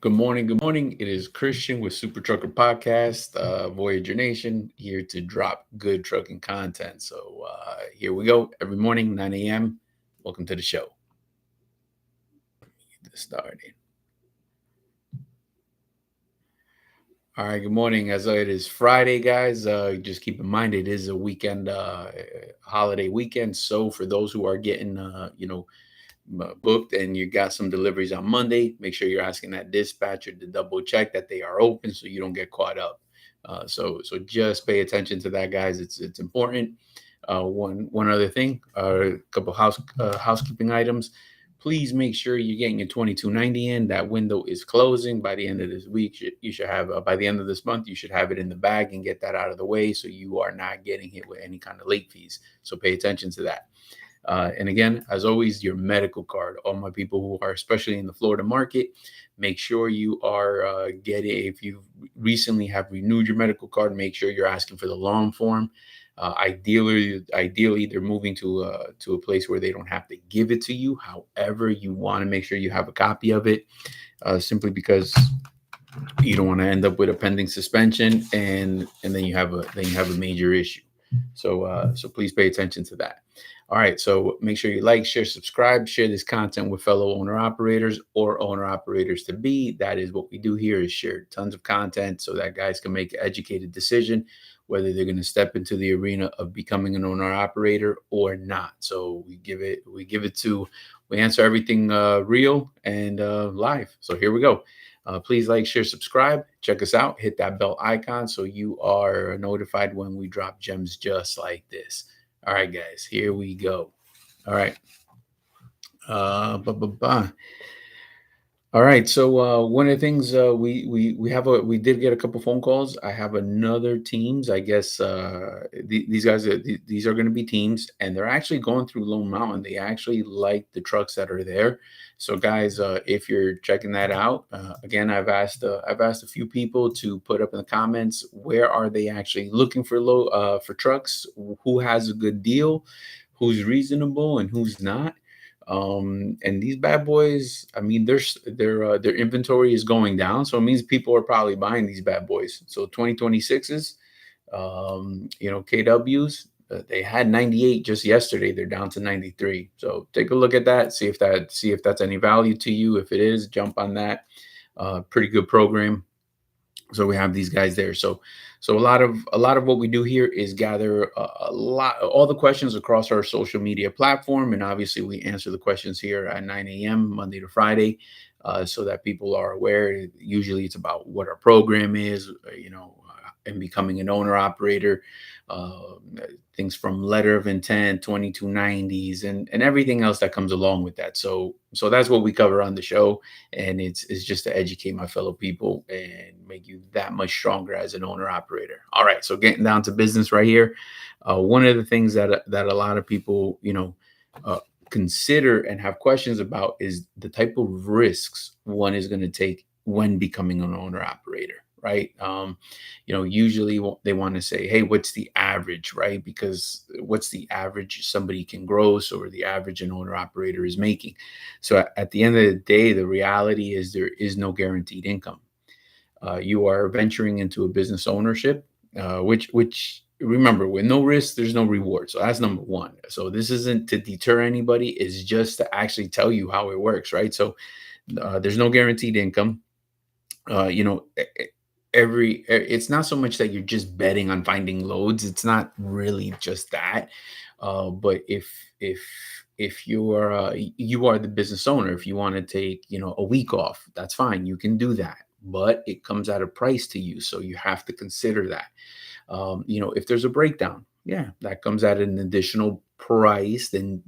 Good morning. Good morning. It is Christian with Super Trucker Podcast, Voyager Nation, here to drop good trucking content. So here we go every morning, 9 a.m. Welcome to the show. Get this started. All right. Good morning. As it is Friday, guys, just keep in mind it is a weekend, holiday weekend. So for those who are getting, booked and you got some deliveries on Monday, make sure you're asking that dispatcher to double check that they are open so you don't get caught up. So just pay attention to that, guys. It's important. One other thing, a couple housekeeping items. Please make sure you're getting your 2290 in. That window is closing by the end of this week. You should have by the end of this month. You should have it in the bag and get that out of the way so you are not getting hit with any kind of late fees. So pay attention to that. And again, as always, your medical card. All my people who are especially in the Florida market, make sure you are getting, if you recently have renewed your medical card, make sure you're asking for the long form. Ideally, they're moving to a place where they don't have to give it to you. However, you want to make sure you have a copy of it, simply because you don't want to end up with a pending suspension and then you have a major issue. So please pay attention to that. All right, so make sure you like, share, subscribe, share this content with fellow owner operators or owner operators to be. That is what we do here, is share tons of content so that guys can make an educated decision whether they're going to step into the arena of becoming an owner operator or not. So we answer everything real and live. So here we go. Please like, share, subscribe, check us out, hit that bell icon so you are notified when we drop gems just like this. All right, guys, here we go. All right. All right. So one of the things we did get a couple phone calls. I have another teams. I guess these guys these are going to be teams, and they're actually going through Lone Mountain. They actually like the trucks that are there. So guys, if you're checking that out, again, I've asked a few people to put up in the comments where are they actually looking for trucks, who has a good deal, who's reasonable, and who's not. And these bad boys, I mean, their inventory is going down, so it means people are probably buying these bad boys. So 2026s, KWs, they had 98 just yesterday. They're down to 93. So take a look at that, see if that's any value to you. If it is, jump on that. Pretty good program. So we have these guys there. So a lot of what we do here is gather all the questions across our social media platform, and obviously we answer the questions here at 9 a.m. Monday to Friday, so that people are aware. Usually it's about what our program is, and becoming an owner operator. Things from letter of intent, 2290s, and everything else that comes along with that. So that's what we cover on the show, and it's just to educate my fellow people and make you that much stronger as an owner operator. All right, so getting down to business right here. One of the things that a lot of people consider and have questions about is the type of risks one is going to take when becoming an owner operator. Right. Usually they want to say, hey, what's the average, right? Because what's the average somebody can gross or the average an owner operator is making? So at the end of the day, the reality is there is no guaranteed income. You are venturing into a business ownership, which remember, with no risk, there's no reward. So that's number one. So this isn't to deter anybody. It's just to actually tell you how it works, right? So there's no guaranteed income. It's not so much that you're just betting on finding loads. It's not really just that. But if you are the business owner, if you want to take, a week off, that's fine. You can do that, but it comes at a price to you. So you have to consider that. If there's a breakdown, yeah, that comes at an additional price than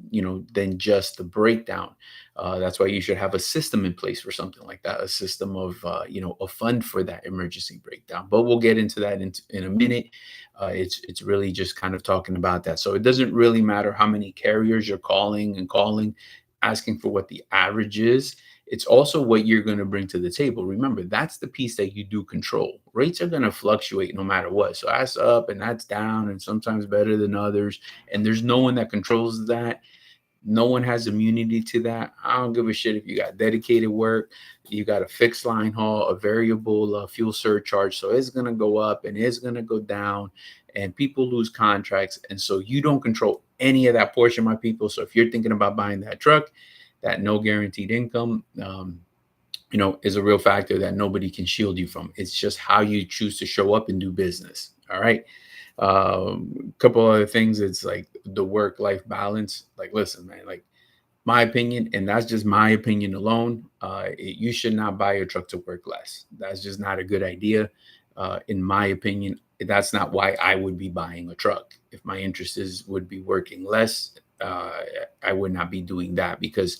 just the breakdown. That's why you should have a system in place for something like that, a system of a fund for that emergency breakdown. But we'll get into that in a minute. It's really just kind of talking about that. So it doesn't really matter how many carriers you're calling, asking for what the average is. It's also what you're going to bring to the table. Remember, that's the piece that you do control. Rates are going to fluctuate no matter what. So that's up and that's down and sometimes better than others. And there's no one that controls that. No one has immunity to that. I don't give a shit if you got dedicated work, you got a fixed line haul, a variable fuel surcharge. So it's going to go up and it's going to go down, and people lose contracts. And so you don't control any of that portion, my people. So if you're thinking about buying that truck, that no guaranteed income, is a real factor that nobody can shield you from. It's just how you choose to show up and do business. All right. A couple other things. It's like the work-life balance. Like, listen, man, like my opinion, and that's just my opinion alone. You should not buy your truck to work less. That's just not a good idea. In my opinion, that's not why I would be buying a truck. If my interest would be working less, I would not be doing that, because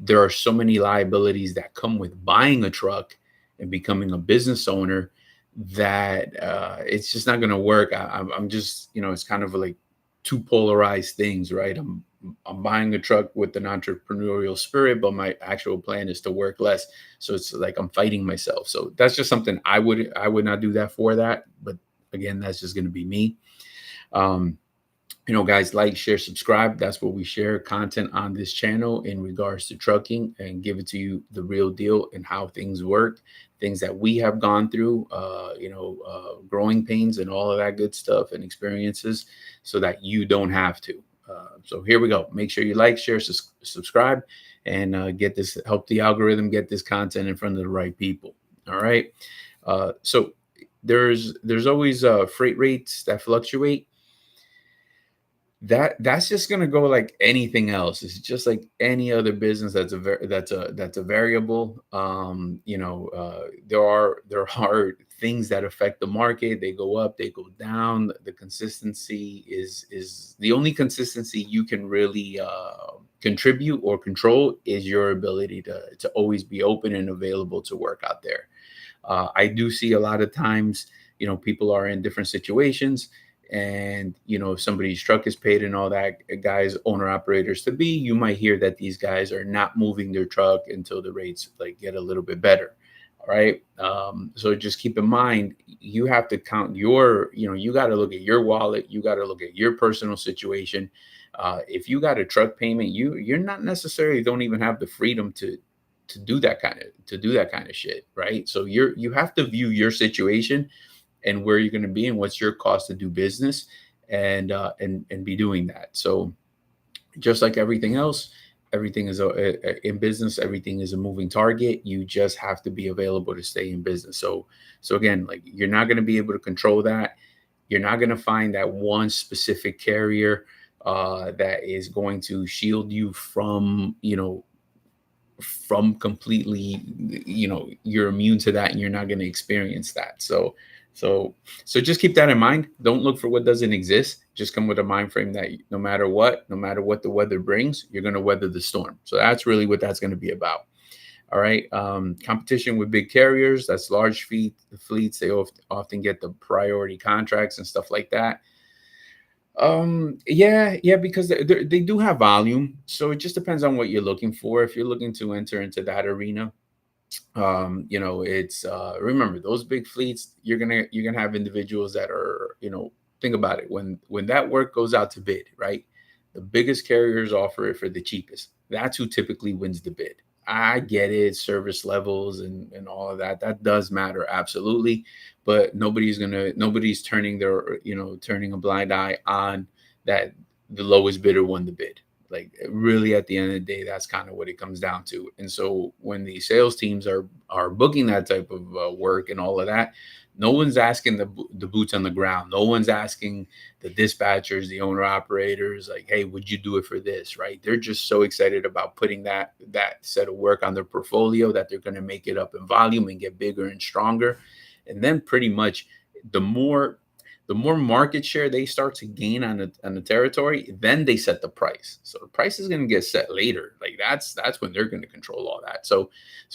there are so many liabilities that come with buying a truck and becoming a business owner that it's just not going to work. I'm just, it's kind of like two polarized things, right? I'm buying a truck with an entrepreneurial spirit, but my actual plan is to work less. So it's like I'm fighting myself. So that's just something I would not do that for that. But again, that's just going to be me. Guys, like, share, subscribe. That's what we share content on this channel in regards to trucking, and give it to you the real deal and how things work, things that we have gone through, growing pains and all of that good stuff and experiences, so that you don't have to. So here we go. Make sure you like, share, subscribe, and help the algorithm get this content in front of the right people. All right. So there's always freight rates that fluctuate. That's just going to go like anything else. It's just like any other business that's a variable. There are things that affect the market. They go up, they go down. The consistency is the only consistency you can really contribute or control is your ability to always be open and available to work out there. I do see a lot of times, people are in different situations, and if somebody's truck is paid and all that, guys, owner operators to be, you might hear that these guys are not moving their truck until the rates like get a little bit better. All right. So just keep in mind, you have to count you got to look at your wallet. You got to look at your personal situation. If you got a truck payment, you're not necessarily don't even have the freedom to do that kind of shit. Right. So you have to view your situation and where you're going to be and what's your cost to do business, and be doing that. So just like everything else, everything is in business, everything is a moving target. You just have to be available to stay in business. So again, like, you're not going to be able to control that. You're not going to find that one specific carrier that is going to shield you from completely, you're immune to that, and you're not going to experience that. So just keep that in mind. Don't look for what doesn't exist. Just come with a mind frame that no matter what the weather brings, you're going to weather the storm. So that's really what that's going to be about. All right. Competition with big carriers, that's large fleets. They often get the priority contracts and stuff like that. Because they do have volume. So it just depends on what you're looking for. If you're looking to enter into that arena, it's remember, those big fleets, you're gonna have individuals that are, think about it, when that work goes out to bid, right? The biggest carriers offer it for the cheapest. That's who typically wins the bid. I get it, service levels and all of that does matter, absolutely, but nobody's turning turning a blind eye on that. The lowest bidder won the bid. Like, really, at the end of the day, that's kind of what it comes down to. And so when the sales teams are booking that type of work and all of that, no one's asking the boots on the ground. No one's asking the dispatchers, the owner operators, like, hey, would you do it for this? Right? They're just so excited about putting that set of work on their portfolio that they're going to make it up in volume and get bigger and stronger. And then pretty much the more market share they start to gain on the territory, then they set the price. So the price is going to get set later. Like, that's when they're going to control all that. So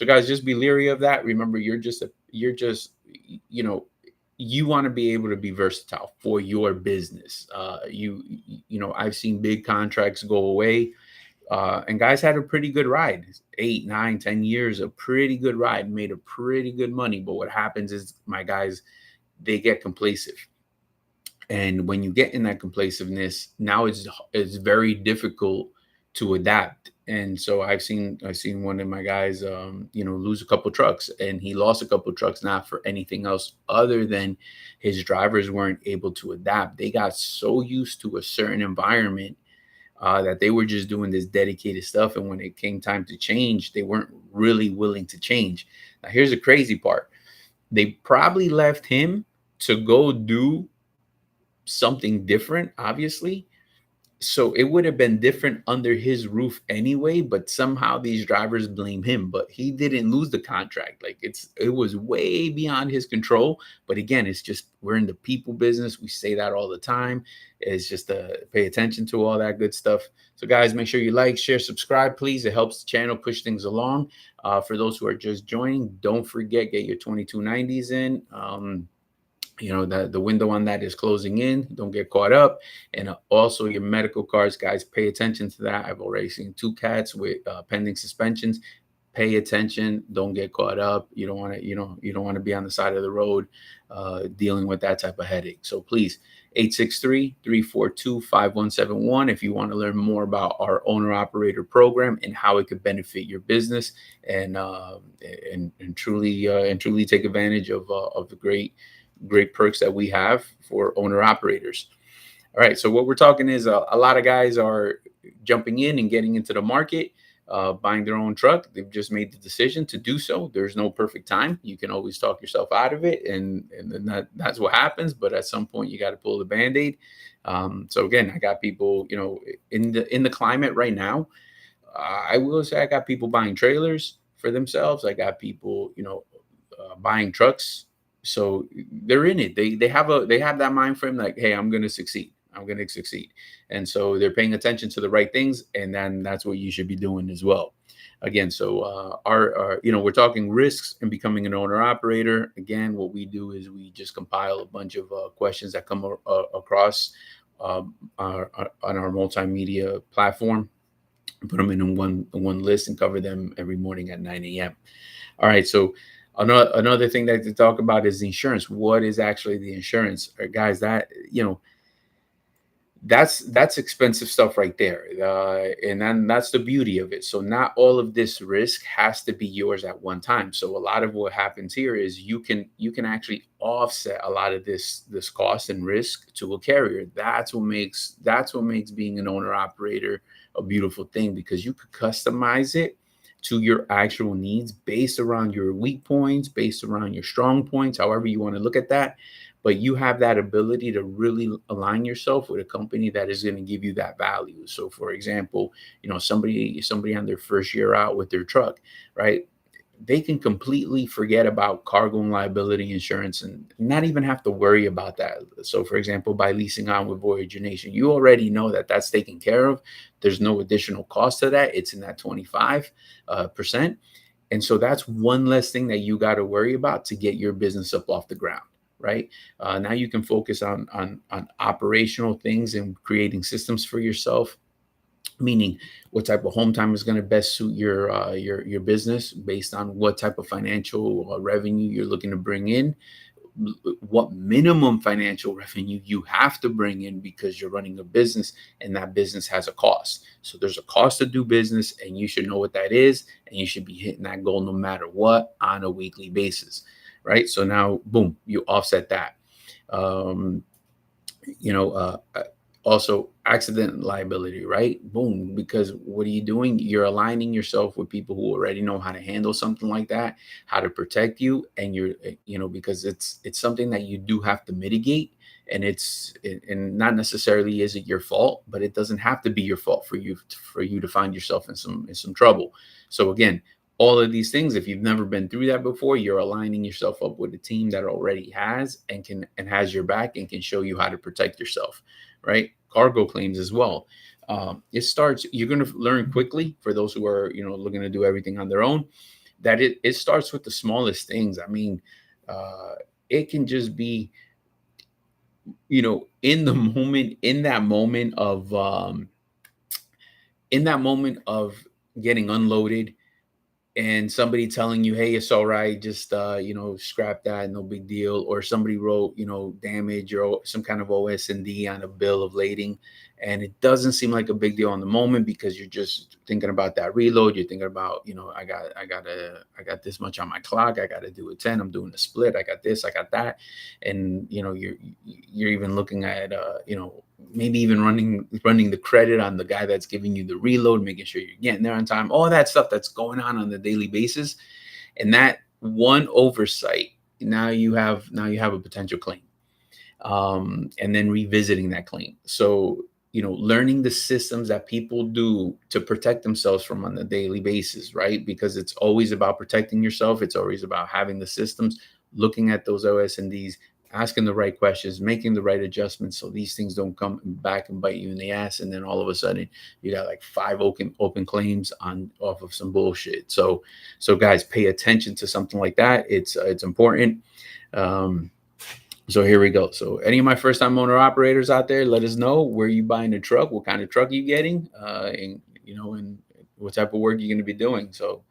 guys, just be leery of that. Remember, you want to be able to be versatile for your business. I've seen big contracts go away, and guys had a pretty good ride, 8, 9, 10 years, a pretty good ride, made a pretty good money. But what happens is, my guys, they get complacent. And when you get in that complaciveness, now it's very difficult to adapt. And so I've seen one of my guys, lose a couple trucks, and he lost a couple trucks not for anything else other than his drivers weren't able to adapt. They got so used to a certain environment that they were just doing this dedicated stuff, and when it came time to change, they weren't really willing to change. Now, here's the crazy part: they probably left him to go do something different, obviously, so it would have been different under his roof anyway, but somehow these drivers blame him. But he didn't lose the contract. Like it was way beyond his control. But again, it's just we're in the people business. We say that all the time. It's just pay attention to all that good stuff. So guys, make sure you like, share, subscribe, please. It helps the channel push things along. For those who are just joining, don't forget, get your 2290s in. That the window on that is closing in. Don't get caught up. And also your medical cards, guys, pay attention to that. I've already seen 2 cats with pending suspensions. Pay attention. Don't get caught up. You don't want to, you don't want to be on the side of the road dealing with that type of headache. So please, 863-342-5171 if you want to learn more about our owner operator program and how it could benefit your business and truly take advantage of the great perks that we have for owner operators. All right. So what we're talking is a lot of guys are jumping in and getting into the market, buying their own truck. They've just made the decision to do so. There's no perfect time. You can always talk yourself out of it. And then that's what happens. But at some point you got to pull the Band-Aid. So again, I got people, in the climate right now, I will say I got people buying trailers for themselves. I got people, buying trucks. So they're in it. They have that mind frame like, hey, I'm going to succeed. I'm going to succeed. And so they're paying attention to the right things. And then that's what you should be doing as well. Again, so we're talking risks and becoming an owner operator. Again, what we do is we just compile a bunch of questions that come across on our multimedia platform, put them in one list and cover them every morning at 9 a.m. All right. So another thing that to talk about is the insurance. What is actually the insurance? Guys, that, that's expensive stuff right there. And then that's the beauty of it. So not all of this risk has to be yours at one time. So a lot of what happens here is you can actually offset a lot of this cost and risk to a carrier. That's what makes being an owner operator a beautiful thing, because you could customize it to your actual needs based around your weak points, based around your strong points, however you want to look at that. But you have that ability to really align yourself with a company that is going to give you that value. So for example, somebody on their first year out with their truck, right? They can completely forget about cargo and liability insurance and not even have to worry about that. So for example, by leasing on with Voyager Nation, you already know that that's taken care of. There's no additional cost to that. It's in that 25%. And so that's one less thing that you got to worry about to get your business up off the ground. Right. Now you can focus on operational things and creating systems for yourself, meaning what type of home time is going to best suit your business based on what type of financial revenue you're looking to bring in, what minimum financial revenue you have to bring in because you're running a business and that business has a cost. So there's a cost to do business and you should know what that is, and you should be hitting that goal no matter what on a weekly basis. Right. So now, boom, you offset that. Also accident liability, right? Boom. Because what are you doing? You're aligning yourself with people who already know how to handle something like that, how to protect you. And because it's something that you do have to mitigate, and and not necessarily is it your fault, but it doesn't have to be your fault for you to find yourself in some trouble. So again, all of these things, if you've never been through that before, you're aligning yourself up with a team that already has and has your back and can show you how to protect yourself, right? Cargo claims as well. You're going to learn quickly, for those who are, looking to do everything on their own, that it starts with the smallest things. I mean, it can just be, in that moment of getting unloaded, and somebody telling you, hey, it's all right, just scrap that, no big deal. Or somebody wrote, damage or some kind of OS&D on a bill of lading, And it doesn't seem like a big deal in the moment because you're just thinking about that reload. You're thinking about, I got this much on my clock. I got to do a 10. I'm doing a split. I got this, I got that. And, you're even looking at, maybe even running the credit on the guy that's giving you the reload, making sure you're getting there on time, all that stuff that's going on the daily basis. And that one oversight, now you have a potential claim, and then revisiting that claim. So, learning the systems that people do to protect themselves from on a daily basis, right? Because it's always about protecting yourself. It's always about having the systems, looking at those OS&Ds, asking the right questions, making the right adjustments so these things don't come back and bite you in the ass. And then all of a sudden you got like five open claims on off of some bullshit. So guys, pay attention to something like that. It's important. So here we go. So any of my first time owner operators out there, let us know where you buying the truck, what kind of truck you getting, and what type of work you're going to be doing. So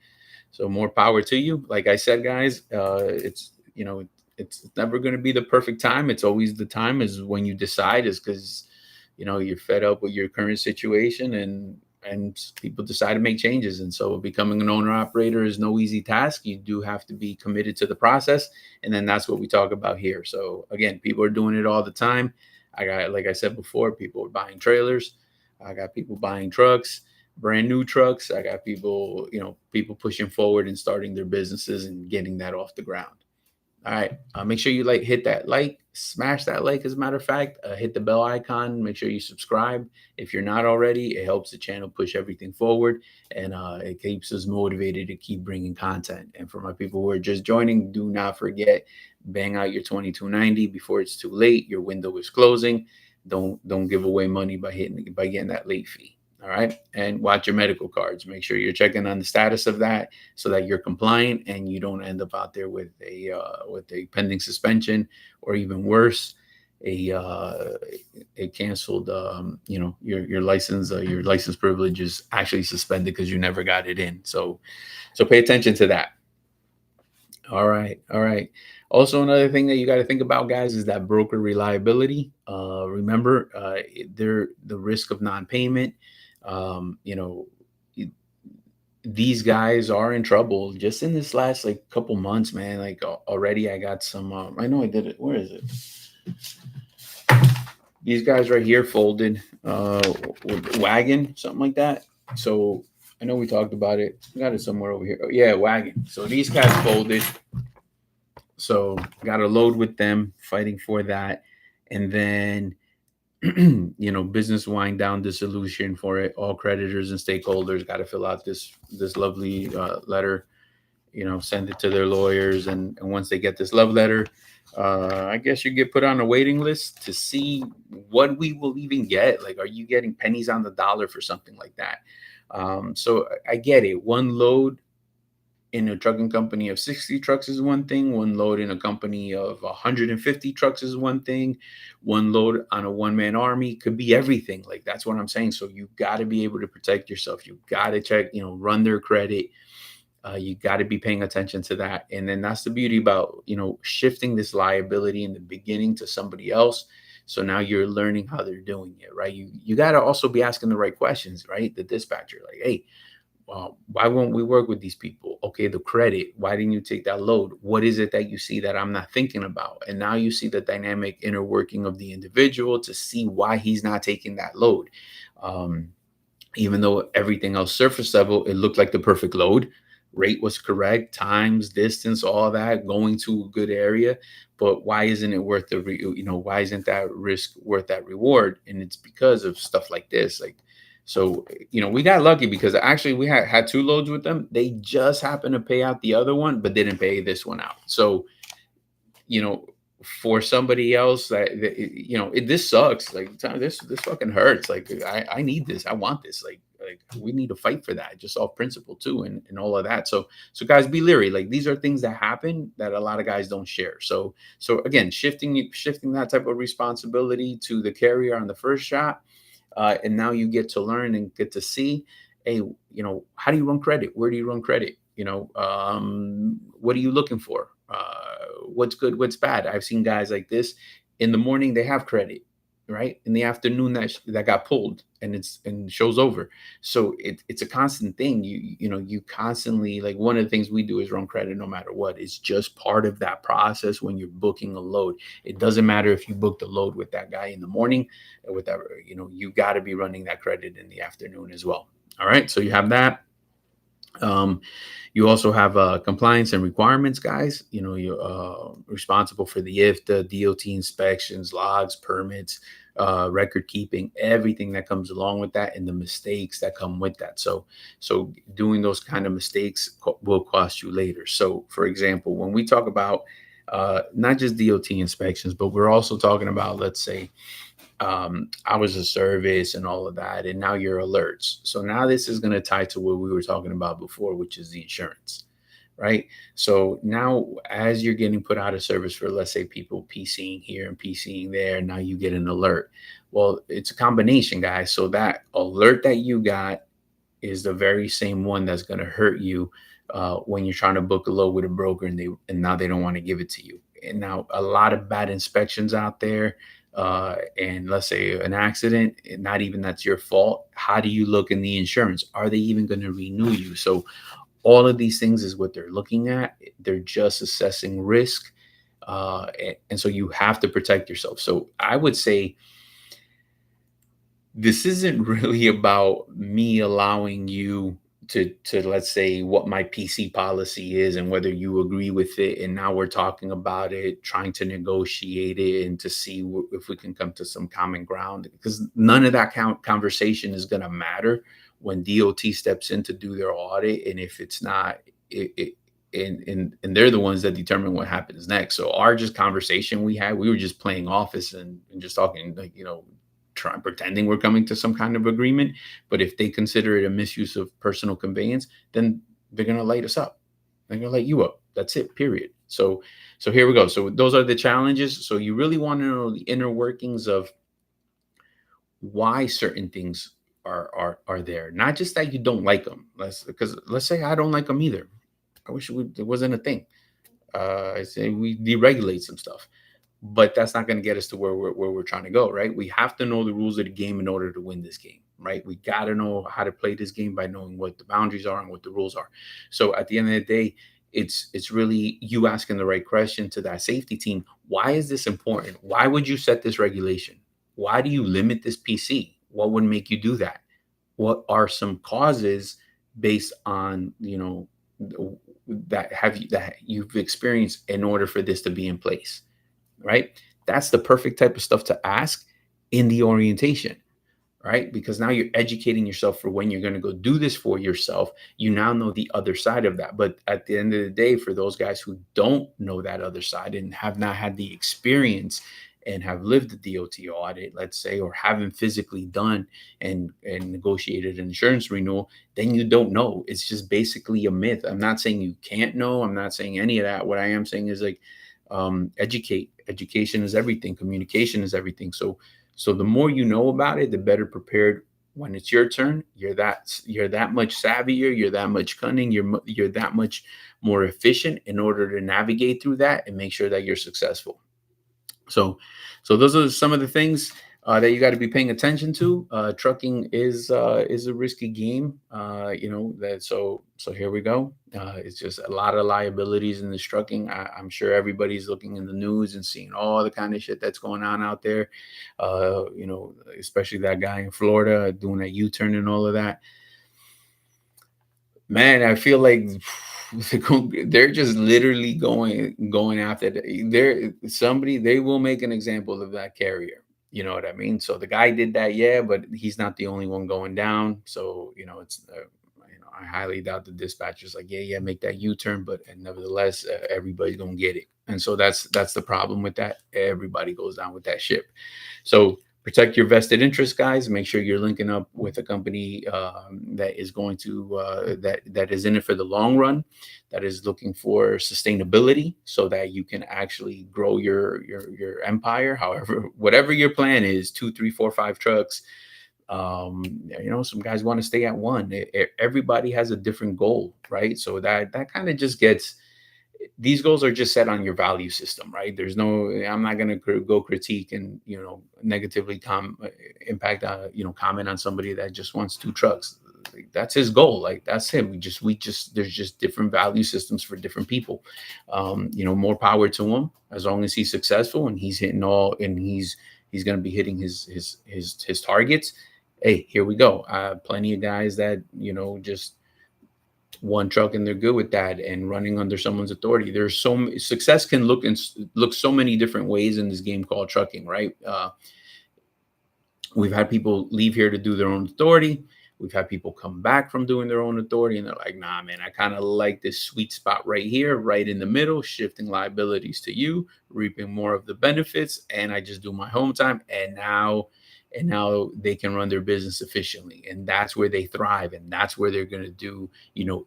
more power to you. Like I said, guys, it's never going to be the perfect time. It's always the time is when you decide, is because you're fed up with your current situation, and people decide to make changes. And so becoming an owner operator is no easy task. You do have to be committed to the process. And then that's what we talk about here. So again, people are doing it all the time. I got, like I said before, people are buying trailers. I got people buying trucks, brand new trucks. I got people pushing forward and starting their businesses and getting that off the ground. All right. Make sure you hit that like, smash that like. As a matter of fact, hit the bell icon. Make sure you subscribe if you're not already. It helps the channel push everything forward, and it keeps us motivated to keep bringing content. And for my people who are just joining, do not forget, bang out your 2290 before it's too late. Your window is closing. Don't give away money by getting that late fee. All right. And watch your medical cards. Make sure you're checking on the status of that so that you're compliant and you don't end up out there with a pending suspension, or even worse, a canceled, your license privilege is actually suspended because you never got it in. So pay attention to that. All right. All right. Also, another thing that you got to think about, guys, is that broker reliability. Remember, the risk of non-payment. Um, you know, these guys are in trouble just in this last couple months, man. Already, I got some. I know I did it. Where is it? These guys right here folded. Wagon, something like that. So I know we talked about it. I got it somewhere over here. Oh, yeah, Wagon. So these guys folded. So got a load with them, fighting for that, and then business wind down, dissolution for it. All creditors and stakeholders got to fill out this lovely letter. Send it to their lawyers, and once they get this love letter, I guess you get put on a waiting list to see what we will even get. Are you getting pennies on the dollar for something like that? So I get it. One load in a trucking company of 60 trucks is one thing. One load in a company of 150 trucks is one thing. One load on a one-man army could be everything. That's what I'm saying. So you got to be able to protect yourself. You got to check, run their credit. You got to be paying attention to that. And then that's the beauty about, shifting this liability in the beginning to somebody else. So now you're learning how they're doing it, right? You got to also be asking the right questions, right? The dispatcher, hey, why won't we work with these people? Okay, the credit. Why didn't you take that load? What is it that you see that I'm not thinking about? And now you see the dynamic inner working of the individual to see why he's not taking that load. Even though everything else surface level, it looked like the perfect load. Rate was correct, times, distance, all that, going to a good area. But why isn't it worth why isn't that risk worth that reward? And it's because of stuff like this. So, we got lucky because actually we had two loads with them. They just happened to pay out the other one, but didn't pay this one out. So, for somebody else this sucks. This fucking hurts. I need this. I want this. We need to fight for that just off principle too. And all of that. So guys, be leery. These are things that happen that a lot of guys don't share. So again, shifting that type of responsibility to the carrier on the first shot. And now you get to learn and get to see, hey, how do you run credit? Where do you run credit? What are you looking for? What's good? What's bad? I've seen guys like this. In the morning, they have credit. right? In the afternoon that got pulled and show's over. So it's a constant thing. You constantly, like, one of the things we do is run credit no matter what. It's just part of that process when you're booking a load. It doesn't matter if you booked a load with that guy in the morning or whatever, you got to be running that credit in the afternoon as well. All right. So you have that. Um, you also have compliance and requirements, guys. You're responsible for the IFTA, DOT inspections, logs, permits, record keeping, everything that comes along with that, and the mistakes that come with that. So doing those kind of mistakes will cost you later. So, for example, when we talk about not just DOT inspections, but we're also talking about, let's say, hours of service and all of that, and now your alerts. So now this is going to tie to what we were talking about before, which is the insurance, right? So now, as you're getting put out of service for, let's say, people PCing here and PCing there, now you get an alert. Well, it's a combination, guys. So that alert that you got is the very same one that's going to hurt you when you're trying to book a load with a broker, and now they don't want to give it to you. And now a lot of bad inspections out there, and let's say an accident, not even that's your fault. How do you look in the insurance? Are they even going to renew you? So all of these things is what they're looking at. They're just assessing risk, and so you have to protect yourself. So I would say this isn't really about me allowing you to let's say what my PC policy is and whether you agree with it, and now we're talking about it, trying to negotiate it and to see if we can come to some common ground, because none of that conversation is going to matter when DOT steps in to do their audit. And if it's not it, and they're the ones that determine what happens next. So our just conversation we were just playing office and just talking, like, trying pretending we're coming to some kind of agreement. But if they consider it a misuse of personal conveyance, then they're going to light us up. They're going to light you up. That's it, period. So here we go. So those are the challenges. So you really want to know the inner workings of why certain things are there, not just that you don't like them. Because let's say I don't like them either. I wish it wasn't a thing. I say we deregulate some stuff, but that's not going to get us to where we're trying to go, right? We have to know the rules of the game in order to win this game, right? We got to know how to play this game by knowing what the boundaries are and what the rules are. So at the end of the day, it's really you asking the right question to that safety team. Why is this important? Why would you set this regulation? Why do you limit this PC? What would make you do that? What are some causes based on, that you've experienced in order for this to be in place, right? That's the perfect type of stuff to ask in the orientation, right? Because now you're educating yourself for when you're going to go do this for yourself. You now know the other side of that. But at the end of the day, for those guys who don't know that other side and have not had the experience and have lived the DOT audit, let's say, or haven't physically done and negotiated an insurance renewal, then you don't know. It's just basically a myth. I'm not saying you can't know. I'm not saying any of that. What I am saying is, like, education is everything. Communication is everything. So the more you know about it, the better prepared when it's your turn. You're that much savvier. You're that much cunning. You're that much more efficient in order to navigate through that and make sure that you're successful. So those are some of the things that you got to be paying attention to. Trucking is a risky game. So here we go. It's just a lot of liabilities in this trucking. I'm sure everybody's looking in the news and seeing all the kind of shit that's going on out there. Especially that guy in Florida doing that U-turn and all of that. Man, I feel like they're just literally going after they will make an example of that carrier. You know what I mean? So the guy did that, yeah, but he's not the only one going down. So it's I highly doubt the dispatcher's like, yeah, make that U-turn, but and nevertheless, everybody's gonna get it. And so that's the problem with that. Everybody goes down with that ship. So protect your vested interest, guys. Make sure you're linking up with a company that is going to that is in it for the long run, that is looking for sustainability, so that you can actually grow your empire. However, whatever your plan is, 2, 3, 4, 5 trucks. Some guys want to stay at one. Everybody has a different goal, right? So that kind of just gets these goals are just set on your value system, right? There's no, I'm not going to go critique and, negatively impact, comment on somebody that just wants two trucks. Like, that's his goal. Like, that's him. There's just different value systems for different people. More power to him, as long as he's successful and he's hitting all, and he's going to be hitting his targets. Hey, here we go. Plenty of guys that, just one truck and they're good with that and running under someone's authority. There's success can look so many different ways in this game called trucking, right? We've had people leave here to do their own authority. We've had people come back from doing their own authority and they're like, nah, man, I kind of like this sweet spot right here, right in the middle, shifting liabilities to you, reaping more of the benefits. And I just do my home time. And now they can run their business efficiently. And that's where they thrive. And that's where they're going to do,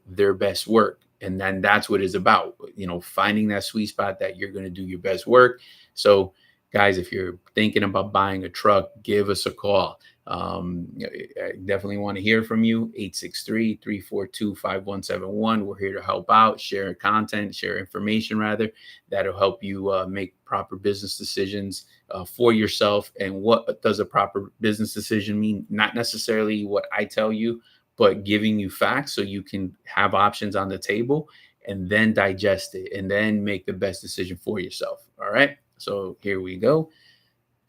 their best work. And then that's what it's about, finding that sweet spot that you're going to do your best work. So guys, if you're thinking about buying a truck, give us a call. I definitely want to hear from you. 863-342-5171. We're here to help out, share content, share information rather, that'll help you make proper business decisions for yourself. And what does a proper business decision mean? Not necessarily what I tell you, but giving you facts so you can have options on the table and then digest it and then make the best decision for yourself. All right. So here we go.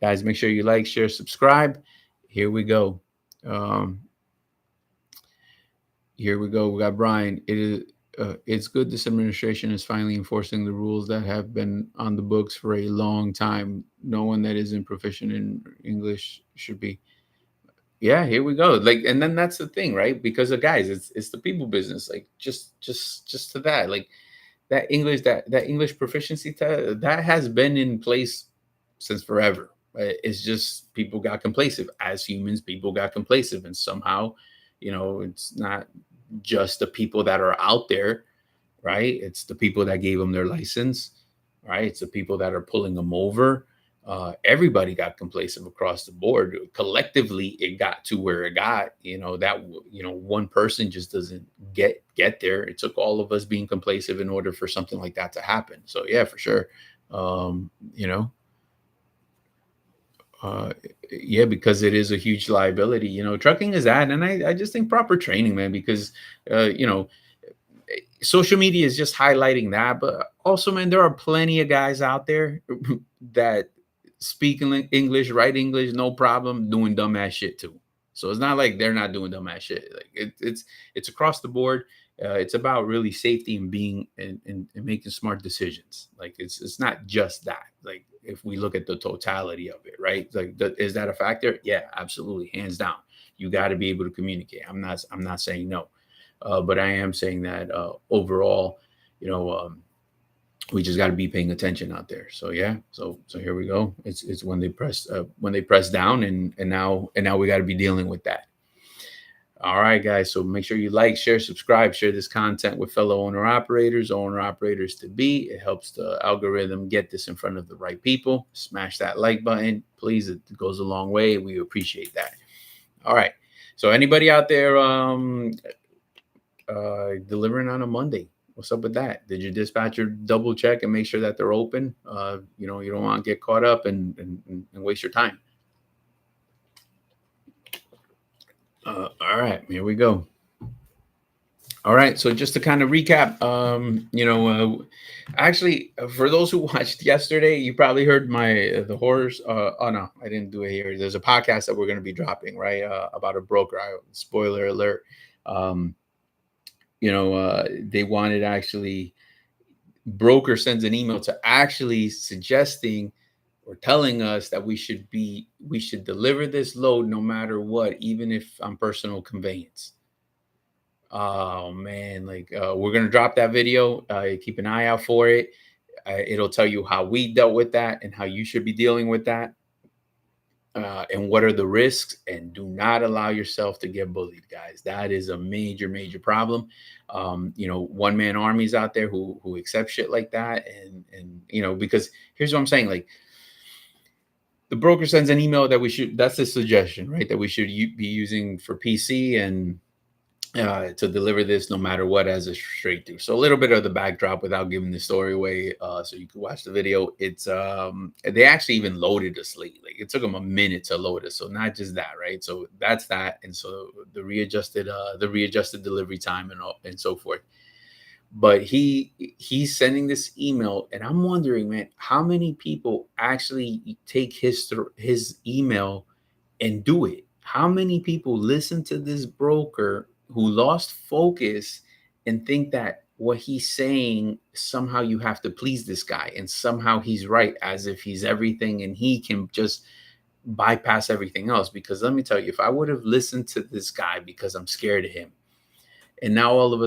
Guys, make sure you like, share, subscribe. Here we go. Here we go. We got Brian. It's good this administration is finally enforcing the rules that have been on the books for a long time. No one that isn't proficient in English should be. Yeah, here we go. Like, and then that's the thing, right? Because of guys, it's the people business. Like, just to that, like that English proficiency test that has been in place since forever. It's just people got complacent. As humans, people got complacent, and somehow, it's not just the people that are out there, right? It's the people that gave them their license, right? It's the people that are pulling them over. Everybody got complacent across the board. Collectively, it got to where it got. One person just doesn't get there. It took all of us being complacent in order for something like that to happen. So yeah, for sure. Yeah, because it is a huge liability. Trucking is that, and I just think proper training, man, because social media is just highlighting that, but also, man, there are plenty of guys out there that speak English, write English, no problem, doing dumbass shit too. So it's not like they're not doing dumbass shit. Like it's across the board. It's about really safety and being and making smart decisions. Like it's not just that. Like if we look at the totality of it, right? Like is that a factor? Yeah, absolutely, hands down. You got to be able to communicate. I'm not saying no, but I am saying that overall, we just got to be paying attention out there. So yeah, so here we go. It's when they press down, and now we got to be dealing with that. All right, guys. So make sure you like, share, subscribe, share this content with fellow owner operators to be. It helps the algorithm get this in front of the right people. Smash that like button, please. It goes a long way. We appreciate that. All right. So anybody out there delivering on a Monday? What's up with that? Did your dispatcher double check and make sure that they're open? You don't want to get caught up and waste your time. All right, here we go. All right, so just to kind of recap, actually, for those who watched yesterday, you probably heard the horrors. Oh no, I didn't do it here. There's a podcast that we're going to be dropping, right, about a broker. Spoiler alert. They wanted actually, broker sends an email to actually suggesting or telling us that we should deliver this load no matter what, even if on personal conveyance. Oh man, like we're gonna drop that video. Keep an eye out for it. It'll tell you how we dealt with that and how you should be dealing with that. And what are the risks, and do not allow yourself to get bullied, guys. That is a major, major problem. One-man armies out there who accept shit like that. And because here's what I'm saying, like the broker sends an email that that's a suggestion, right? That we should be using for PC, and to deliver this no matter what as a straight through. So a little bit of the backdrop without giving the story away, so you can watch the video. It's they actually even loaded us late. Like it took them a minute to load us. So not just that, right? So that's that, and so the readjusted delivery time and all and so forth. But he's sending this email, and I'm wondering, man, how many people actually take his email and do it? How many people listen to this broker who lost focus and think that what he's saying somehow you have to please this guy and somehow he's right, as if he's everything and he can just bypass everything else? Because let me tell you, if I would have listened to this guy because I'm scared of him, and now all of a